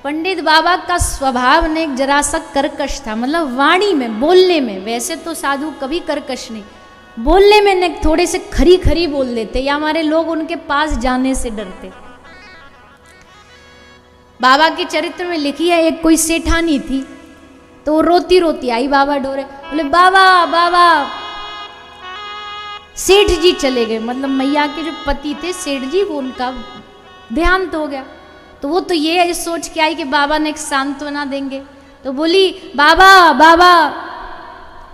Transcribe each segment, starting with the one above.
पंडित बाबा का स्वभाव ने जरा सा कर्कश था, मतलब वाणी में, बोलने में। वैसे तो साधु कभी कर्कश नहीं, बोलने में ने थोड़े से खरी खरी बोल देते, या हमारे लोग उनके पास जाने से डरते। बाबा के चरित्र में लिखी है, एक कोई सेठानी थी, तो वो रोती रोती आई बाबा डोरे, बोले बाबा बाबा। सेठ जी चले गए, मतलब मैया के जो पति थे सेठ जी, वो उनका देहांत हो गया। तो वो तो ये सोच के आई कि बाबा ने एक सांत्वना देंगे, तो बोली बाबा बाबा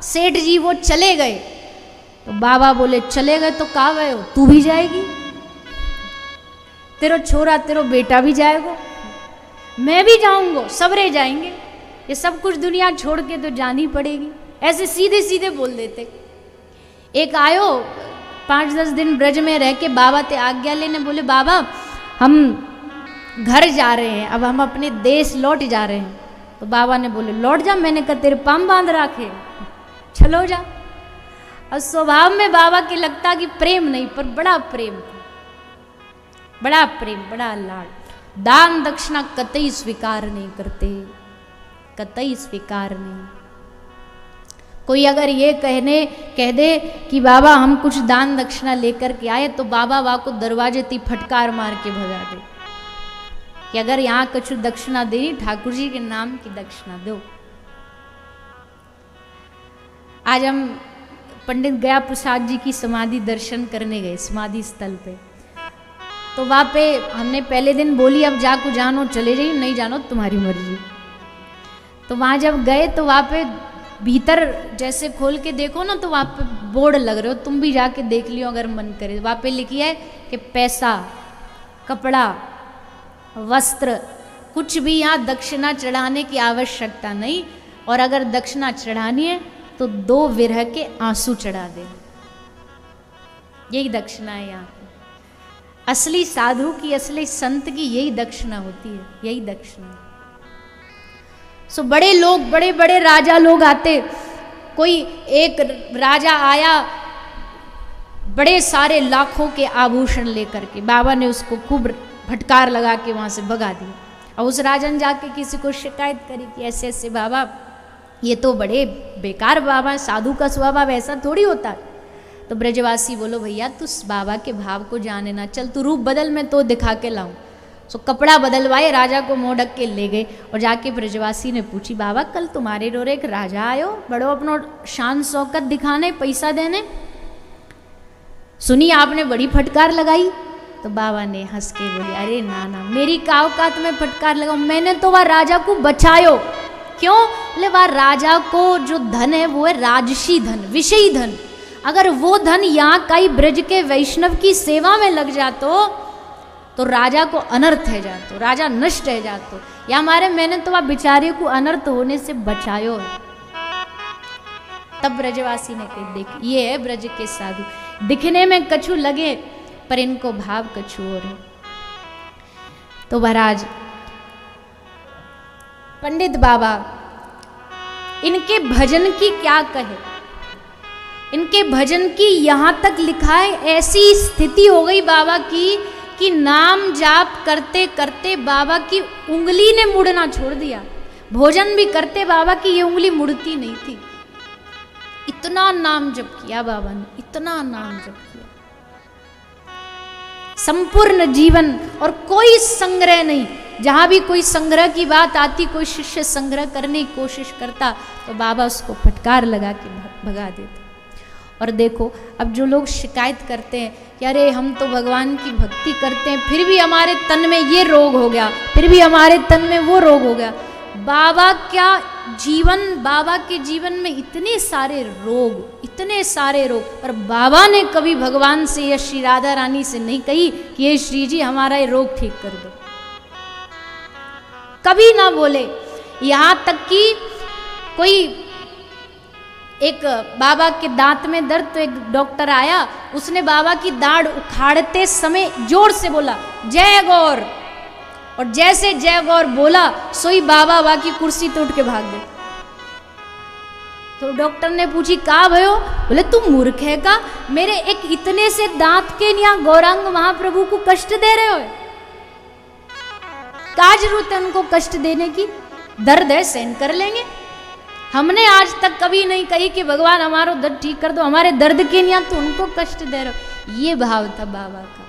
सेठ जी वो चले गए। तो बाबा बोले चले गए तो कहाँ गए हो, तू भी जाएगी, तेरा छोरा तेरा बेटा भी जाएगा, मैं भी जाऊंगा, सबरे जाएंगे, ये सब कुछ दुनिया छोड़ के तो जानी पड़ेगी। ऐसे सीधे सीधे बोल देते। एक आयो 5-10 दिन ब्रज में रह के बाबा ते आज्ञा लेने, बोले बाबा हम घर जा रहे हैं, अब हम अपने देश लौट जा रहे हैं। तो बाबा ने बोले लौट जा, मैंने कहा तेरे पाम बांध रखे, चलो जा। और स्वभाव में बाबा के लगता कि प्रेम नहीं, पर बड़ा प्रेम, बड़ा प्रेम, बड़ा लाड। दान दक्षिणा कतई स्वीकार नहीं करते, कतई स्वीकार नहीं। कोई अगर ये कह दे कि बाबा हम कुछ दान दक्षिणा लेकर के आए, तो बाबा वा को दरवाजे ती फटकार मार के भगा दे कि अगर यहाँ कुछ दक्षिणा देनी, ठाकुर जी के नाम की दक्षिणा दो। आज हम पंडित गया प्रसाद जी की समाधि दर्शन करने गए, समाधि स्थल पे। तो वहाँ पे हमने पहले दिन बोली अब जाको जानो चले जाइए, नहीं जानो तुम्हारी मर्जी। तो वहाँ जब गए तो वहाँ पे भीतर जैसे खोल के देखो ना, तो वहाँ पे बोर्ड लग रहे हो, तुम भी जाके देख लियो अगर मन करे। वहाँ पे लिखी है कि पैसा, कपड़ा, वस्त्र, कुछ भी यहाँ दक्षिणा चढ़ाने की आवश्यकता नहीं, और अगर दक्षिणा चढ़ानी है तो 2 विरह के आंसू चढ़ा दे, यही दक्षिणा है यहाँ पे। असली साधु की, असली संत की यही दक्षिणा होती है, यही दक्षिणा। सो बड़े लोग, बड़े बड़े राजा लोग आते। कोई एक राजा आया बड़े सारे लाखों के आभूषण लेकर के, बाबा ने उसको खूब फटकार लगा के वहां से भगा दिया। और उस राजा ने जाके किसी को शिकायत करी कि ऐसे ऐसे बाबा ये तो बड़े बेकार बाबा, साधु का स्वभाव ऐसा थोड़ी होता है। तो ब्रजवासी बोलो भैया तू बाबा के भाव को जाने ना, चल तू रूप बदल, मैं तो दिखा के लाऊं। सो कपड़ा बदलवाए, राजा को मुंह ढक के ले गए। और जाके ब्रजवासी ने पूछी बाबा कल तुम्हारे डोरे एक राजा आयो, बड़ो अपनो शान शौकत दिखाने, पैसा देने, सुनी आपने बड़ी फटकार लगाई। तो बाबा ने हंस के बोले अरे ना ना, मेरी का औकात में फटकार लगाऊं, मैंने तो वह राजा को बचायो। क्यों? बोले वह राजा को जो धन है वो है राजसी धन, विषयी धन। अगर वो धन यहाँ का ही ब्रज के वैष्णव की सेवा में लग जातो तो राजा को अनर्थ है जातो, राजा नष्ट है जातो। या हमारे मैंने तो वह बेचारे को अनर्थ होने से बचायो है। तब ब्रजवासी ने कहा देख ये है ब्रज के साधु, दिखने में कछु लगे पर इनको भाव कछु और है। तो महाराज पंडित बाबा इनके भजन की क्या कहे, इनके भजन की यहां तक लिखा है ऐसी स्थिति हो गई बाबा की कि नाम जाप करते करते बाबा की उंगली ने मुड़ना छोड़ दिया। भोजन भी करते बाबा की ये उंगली मुड़ती नहीं थी। इतना नाम जप किया बाबा ने, इतना नाम जप किया, संपूर्ण जीवन। और कोई संग्रह नहीं, जहां भी कोई संग्रह की बात आती, कोई शिष्य संग्रह करने की कोशिश करता तो बाबा उसको फटकार लगा के भगा देते। और देखो अब जो लोग शिकायत करते हैं कि अरे हम तो भगवान की भक्ति करते हैं फिर भी हमारे तन में ये रोग हो गया, फिर भी हमारे तन में वो रोग हो गया। बाबा क्या जीवन, बाबा के जीवन में इतने सारे रोग, इतने सारे रोग, पर बाबा ने कभी भगवान से या श्री राधा रानी से नहीं कही कि ये श्री जी हमारा ये रोग ठीक कर दो, कभी ना बोले। यहां तक कि कोई एक बाबा के दांत में दर्द, तो एक डॉक्टर आया, उसने बाबा की दाढ़ उखाड़ते समय जोर से बोला जय गौर, और जैसे जय गौर बोला सोई बाबा बा की कुर्सी तोड़ के भाग गए। तो डॉक्टर ने पूछी का भयो? बोले तू मूर्ख है का, मेरे एक इतने से दांत के यहाँ गौरांग महाप्रभु को कष्ट दे रहे हो, क्या जरूरत है उनको कष्ट देने की, दर्द है सहन कर लेंगे। हमने आज तक कभी नहीं कही कि भगवान हमारा दर्द ठीक कर दो, हमारे दर्द के लिए तो उनको कष्ट दे रहे हो। ये भाव था बाबा का।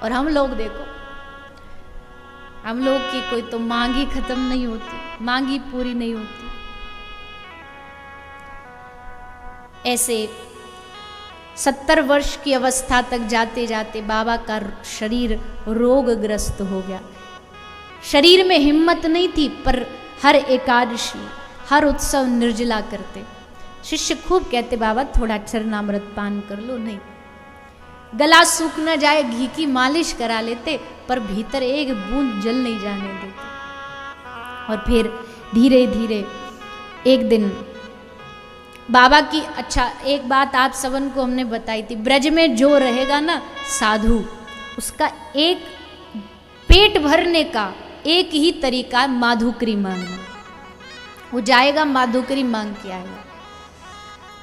और हम लोग देखो, हम लोग की कोई तो मांग ही खत्म नहीं होती, मांग ही पूरी नहीं होती। ऐसे 70 वर्ष की अवस्था तक जाते जाते बाबा का शरीर रोगग्रस्त हो गया। शरीर में हिम्मत नहीं थी, पर हर एकादशी हर उत्सव निर्जला करते। शिष्य खूब कहते बाबा थोड़ा चरणामृत पान कर लो, नहीं गला सूख न जाए, घी की मालिश करा लेते, पर भीतर एक बूंद जल नहीं जाने देते। और फिर धीरे धीरे एक दिन बाबा की, अच्छा एक बात आप सबन को हमने बताई थी, ब्रज में जो रहेगा ना साधु, उसका एक पेट भरने का एक ही तरीका माधुकरी मांगना। वो जाएगा माधुकरी मांग के आएगा।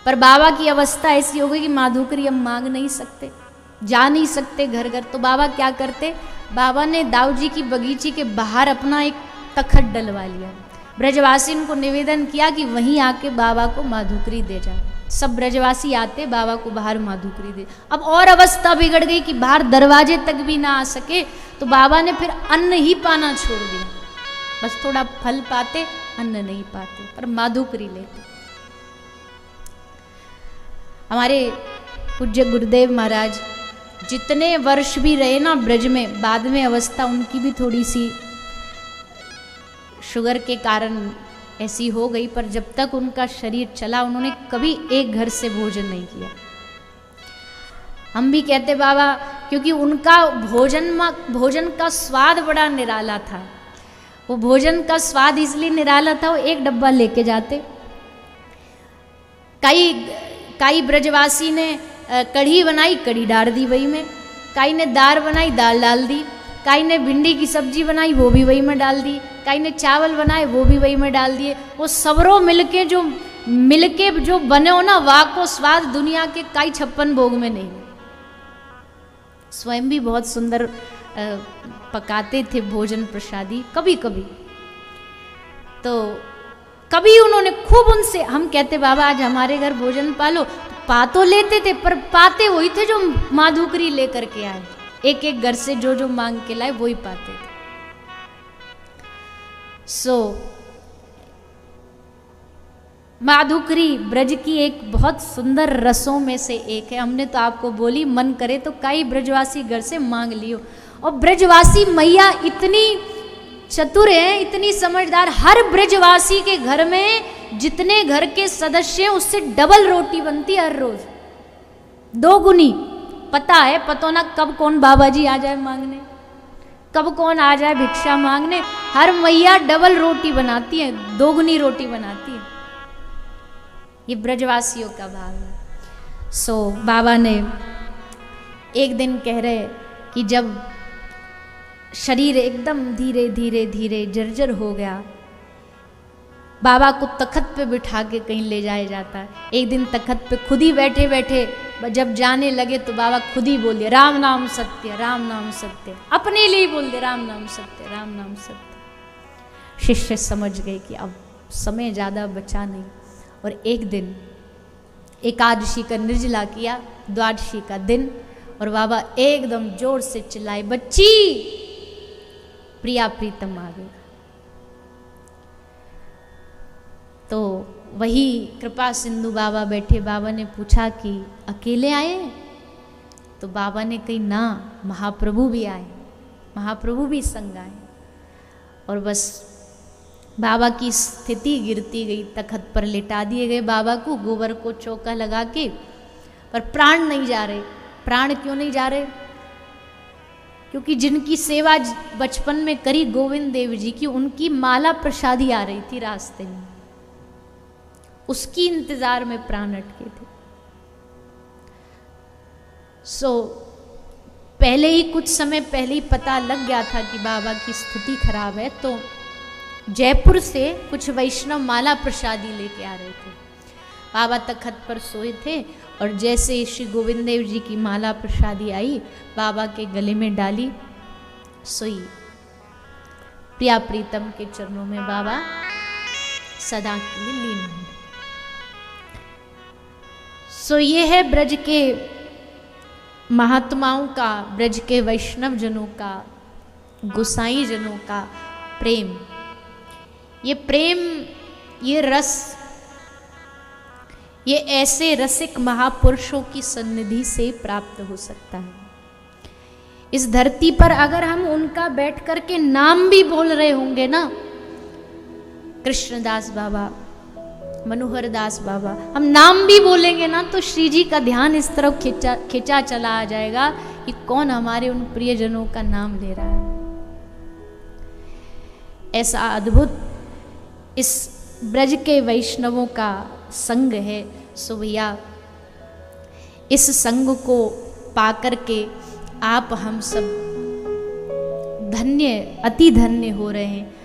पर बाबा की अवस्था ऐसी हो गई कि माधुकरी हम मांग नहीं सकते, जा नहीं सकते घर घर। तो बाबा क्या करते, बाबा ने दाऊ जी की बगीची के बाहर अपना एक तखत डलवा लिया। ब्रजवासियों को निवेदन किया कि वहीं आके बाबा को माधुकरी दे जाओ। सब ब्रजवासी आते, बाबा को बाहर माधुकरी दे। अब और अवस्था बिगड़ गई कि बाहर दरवाजे तक भी ना आ सके, तो बाबा ने फिर अन्न ही पाना छोड़ दिया। बस थोड़ा फल पाते, अन्न नहीं पाते, पर माधुकरी लेते। हमारे पूज्य गुरुदेव महाराज जितने वर्ष भी रहे ना ब्रज में, बाद में अवस्था उनकी भी थोड़ी सी शुगर के कारण ऐसी हो गई, पर जब तक उनका शरीर चला उन्होंने कभी एक घर से भोजन नहीं किया। हम भी कहते बाबा, क्योंकि उनका भोजन का स्वाद बड़ा निराला था। वो भोजन का स्वाद इसलिए निराला था, वो एक डब्बा लेके जाते। कई ब्रजवासी ने कढ़ी बनाई, कढ़ी डाल दी वही में। कई ने दाल बनाई, दाल डाल दी। कई ने भिंडी की सब्जी बनाई, वो भी वही में डाल दी। कई ने चावल बनाए, वो भी वही में डाल दिए। वो सबरों मिलके जो बने हो ना, वाह को स्वाद दुनिया के कई 56 भोग में नहीं। स्वयं भी बहुत सुंदर पकाते थे भोजन प्रसादी कभी कभी। तो कभी उन्होंने खूब उनसे, हम कहते बाबा आज हमारे घर भोजन पालो, पा तो लेते थे, पर पाते वही थे जो माधुकरी लेकर के आए। एक एक घर से जो जो मांग के लाए वही पाते थे। माधुकरी ब्रज की एक बहुत सुंदर रसों में से एक है। हमने तो आपको बोली, मन करे तो कई ब्रजवासी घर से मांग लियो। और ब्रजवासी मैया इतनी चतुर है, इतनी समझदार, हर ब्रजवासी के घर में जितने घर के सदस्य हैं उससे डबल रोटी बनती है हर रोज, 2 गुनी। पता है, पतो ना कब कौन बाबा जी आ जाए मांगने, कब कौन आ जाए भिक्षा मांगने। हर मैया डबल रोटी बनाती है, 2 गुनी रोटी बनाती है। ये ब्रजवासियों का भाव है। बाबा ने एक दिन कह रहे कि जब शरीर एकदम धीरे धीरे धीरे जर्जर हो गया, बाबा को तखत पे बिठा के कहीं ले जाया जाता है। एक दिन तखत पे खुद ही बैठे बैठे जब जाने लगे तो बाबा खुद ही बोल दिए, राम नाम सत्य, राम नाम सत्य। अपने लिए बोल दिए, राम नाम सत्य, राम नाम सत्य। शिष्य समझ गए कि अब समय ज़्यादा बचा नहीं। और एक दिन एकादशी का निर्जला किया, द्वादशी का दिन, और बाबा एकदम जोर से चिल्लाए, बच्ची प्रिया प्रीतम आ गई। तो वही कृपा सिंधु बाबा बैठे, बाबा ने पूछा कि अकेले आए? तो बाबा ने कही ना, महाप्रभु भी आए, महाप्रभु भी संग आए। और बस बाबा की स्थिति गिरती गई, तखत पर लिटा दिए गए बाबा को, गोबर को चौका लगा के, पर प्राण नहीं जा रहे। प्राण क्यों नहीं जा रहे? क्योंकि जिनकी सेवा बचपन में करी गोविंद देव जी की, उनकी माला प्रसादी आ रही थी रास्ते में, उसकी इंतजार में प्राण अटके थे। पहले ही कुछ समय पहले ही पता लग गया था कि बाबा की स्थिति खराब है। तो जयपुर से कुछ वैष्णव माला प्रसादी लेके आ रहे थे। बाबा तखत पर सोए थे, और जैसे श्री गोविंद देव जी की माला प्रसादी आई, बाबा के गले में डाली, सोई। प्रिया प्रीतम के चरणों में बाबा सदा के लिए लीन हो। सो ये है ब्रज के महात्माओं का, ब्रज के वैष्णव जनों का, गोसाई जनों का प्रेम। ये प्रेम, ये रस, ये ऐसे रसिक महापुरुषों की सन्निधि से प्राप्त हो सकता है। इस धरती पर अगर हम उनका बैठ करके नाम भी बोल रहे होंगे ना, कृष्णदास बाबा, मनोहर दास बाबा, हम नाम भी बोलेंगे ना, तो श्री जी का ध्यान इस तरफ खिंचा चला आ जाएगा कि कौन हमारे उन प्रियजनों का नाम ले रहा है। ऐसा अद्भुत इस ब्रज के वैष्णवों का संग है। सो भैया, इस संग को पाकर के आप हम सब धन्य, अति धन्य हो रहे हैं।